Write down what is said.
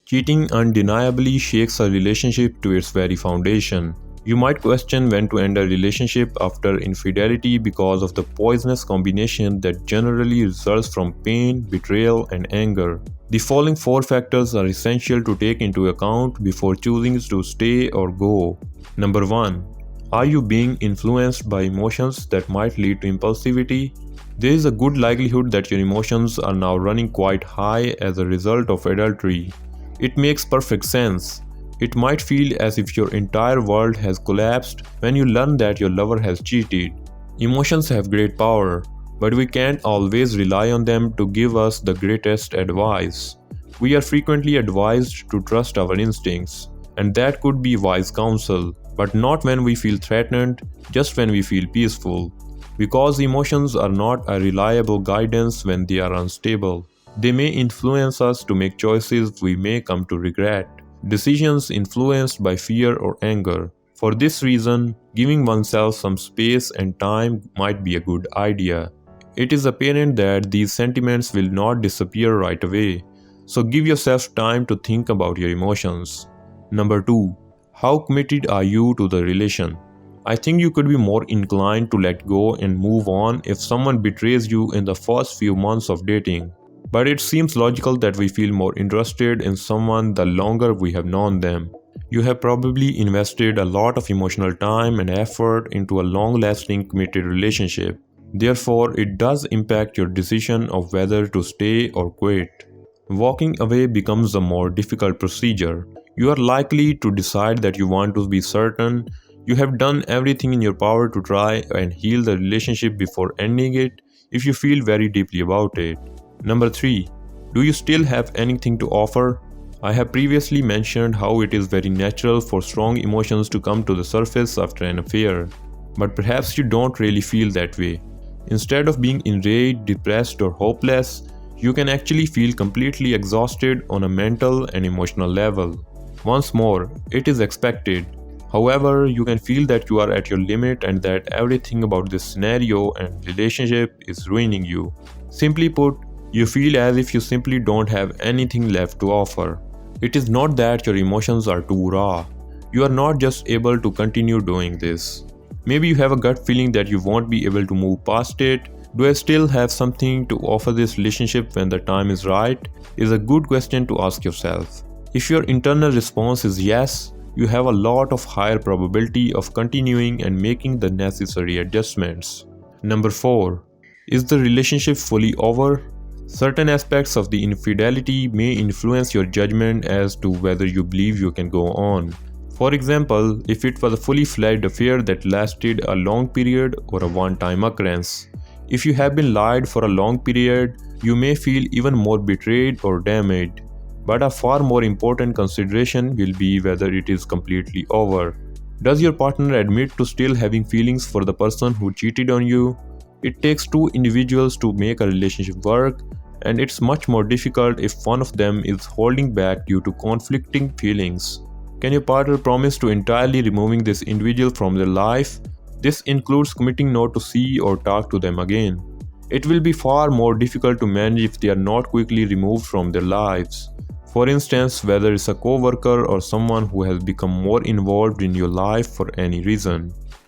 Cheating undeniably shakes a relationship to its very foundation. You might question when to end a relationship after infidelity because of the poisonous combination that generally results from pain, betrayal, and anger. The following four factors are essential to take into account before choosing to stay or go. Number 1. Are you being influenced by emotions that might lead to impulsivity? There is a good likelihood that your emotions are now running quite high as a result of adultery. It makes perfect sense. It might feel as if your entire world has collapsed when you learn that your lover has cheated. Emotions have great power, but we can't always rely on them to give us the greatest advice. We are frequently advised to trust our instincts, and that could be wise counsel, but not when we feel threatened, just when we feel peaceful. Because emotions are not a reliable guidance when they are unstable. They may influence us to make choices we may come to regret. Decisions influenced by fear or anger. For this reason, giving oneself some space and time might be a good idea. It is apparent that these sentiments will not disappear right away, so give yourself time to think about your emotions. Number 2. How committed are you to the relation? I think you could be more inclined to let go and move on if someone betrays you in the first few months of dating. But it seems logical that we feel more interested in someone the longer we have known them. You have probably invested a lot of emotional time and effort into a long-lasting committed relationship. Therefore, it does impact your decision of whether to stay or quit. Walking away becomes a more difficult procedure. You are likely to decide that you want to be certain you have done everything in your power to try and heal the relationship before ending it if you feel very deeply about it. Number 3. Do you still have anything to offer? I have previously mentioned how it is very natural for strong emotions to come to the surface after an affair. But perhaps you don't really feel that way. Instead of being enraged, depressed, or hopeless, you can actually feel completely exhausted on a mental and emotional level. Once more, it is expected. However, you can feel that you are at your limit and that everything about this scenario and relationship is ruining you. Simply put, you feel as if you simply don't have anything left to offer. It is not that your emotions are too raw. You are not just able to continue doing this. Maybe you have a gut feeling that you won't be able to move past it. Do I still have something to offer this relationship when the time is right? Is a good question to ask yourself. If your internal response is yes, you have a lot of higher probability of continuing and making the necessary adjustments. Number 4. Is the relationship fully over? Certain aspects of the infidelity may influence your judgment as to whether you believe you can go on. For example, if it was a fully fledged affair that lasted a long period or a one-time occurrence. If you have been lied for a long period, you may feel even more betrayed or damaged. But a far more important consideration will be whether it is completely over. Does your partner admit to still having feelings for the person who cheated on you? It takes two individuals to make a relationship work, and it's much more difficult if one of them is holding back due to conflicting feelings. Can your partner promise to entirely removing this individual from their life? This includes committing not to see or talk to them again. It will be far more difficult to manage if they are not quickly removed from their lives. For instance, whether it's a co-worker or someone who has become more involved in your life for any reason.